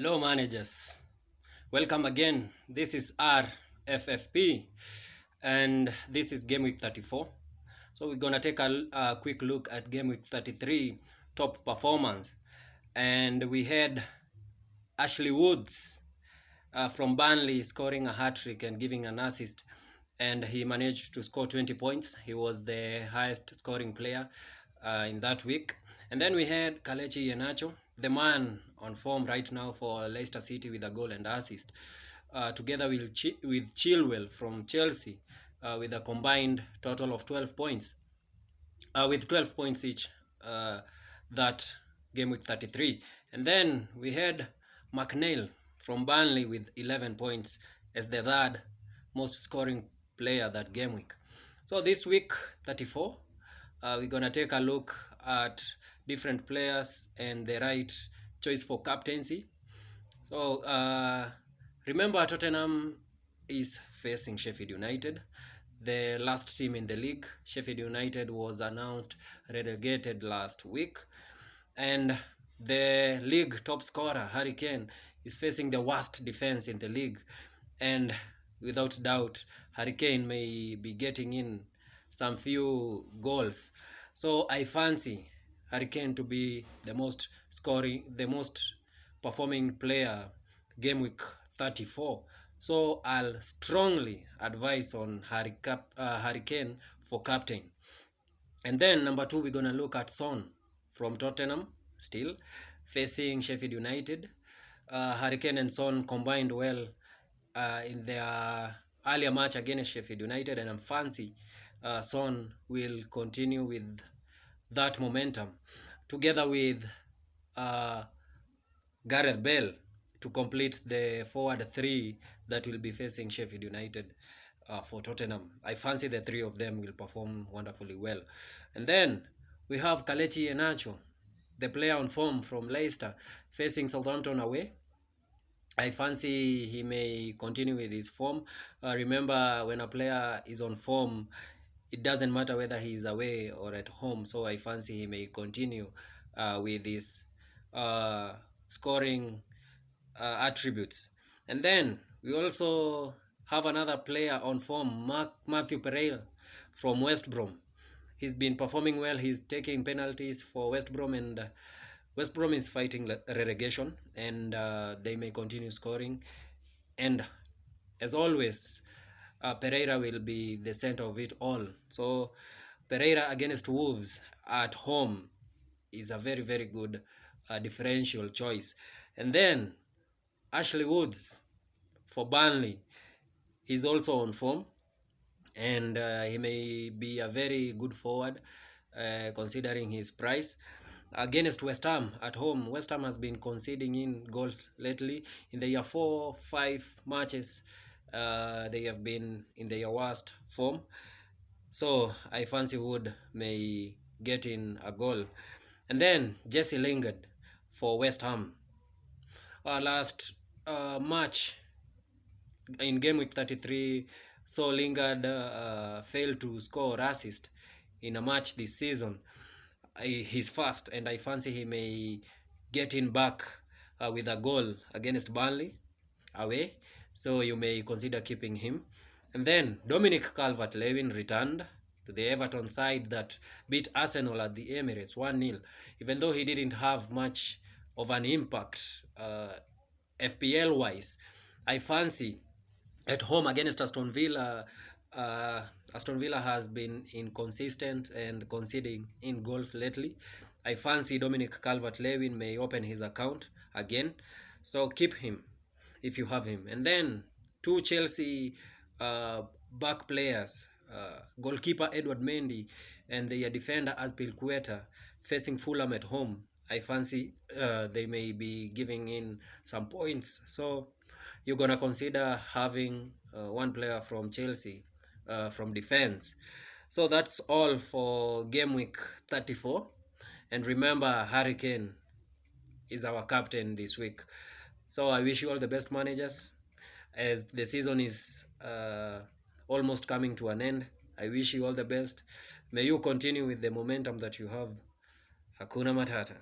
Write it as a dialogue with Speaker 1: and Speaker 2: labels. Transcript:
Speaker 1: Hello managers, welcome again. This is Rffp and this is game week 34. So we're gonna take a quick look at game week 33 top performance, and we had Ashley Woods from Burnley scoring a hat-trick and giving an assist, and he managed to score 20 points. He was the highest scoring player in that week. And then we had Kelechi Iheanacho, the man on form right now for Leicester City with a goal and assist, together with Chilwell from Chelsea, with a combined total of 12 points, with 12 points each, that game week 33. And then we had McNeil from Burnley with 11 points as the third most scoring player that game week. So this week 34, we're gonna take a look at different players and the right choice for captaincy. So remember, Tottenham is facing Sheffield United, the last team in the league. Sheffield United was announced relegated last week, and the league top scorer Harry Kane is facing the worst defense in the league, and without doubt Harry Kane may be getting in some few goals. So I fancy Harry Kane to be the most performing player game week 34. So I'll strongly advise on Harry Kane for captain. And then number 2, we're going to look at Son from Tottenham, still facing Sheffield United. Harry Kane and Son combined well in their earlier match against Sheffield United, and I'm fancy Son will continue with that momentum together with Gareth Bale to complete the forward three that will be facing Sheffield United for Tottenham. I fancy the three of them will perform wonderfully well. And then we have Kelechi Iheanacho, the player on form from Leicester, facing Southampton away. I fancy he may continue with his form. Remember, when a player is on form, it doesn't matter whether he is away or at home. So I fancy he may continue with his scoring attributes. And then we also have another player on form, Matthew Pereira from West Brom. He's been performing well. He's taking penalties for West Brom, and West Brom is fighting relegation, and they may continue scoring. And as always, Pereira will be the center of it all. So Pereira against Wolves at home is a very, very good differential choice. And then Ashley Woods for Burnley, he's also on form, and he may be a very good forward considering his price. Against West Ham at home, West Ham has been conceding in goals lately. In their 4-5 matches, they have been in their worst form. So I fancy Wood may get in a goal. And then Jesse Lingard for West Ham. Last match in game week 33, so Lingard failed to score or assist in a match this season. He's fast, and I fancy he may get in back with a goal against Burnley away. So you may consider keeping him. And then Dominic Calvert-Lewin returned to the Everton side that beat Arsenal at the Emirates 1-0. Even though he didn't have much of an impact FPL-wise, I fancy at home against Aston Villa, Aston Villa has been inconsistent and conceding in goals lately. I fancy Dominic Calvert-Lewin may open his account again. So keep him if you have him. And then 2 Chelsea back players, goalkeeper Edward Mendy and their defender Azpilicueta, facing Fulham at home. I fancy they may be giving in some points. So you're going to consider having one player from Chelsea from defense. So that's all for game week 34. And remember, Harry Kane is our captain this week. So I wish you all the best, managers, as the season is almost coming to an end. I wish you all the best. May you continue with the momentum that you have. Hakuna Matata.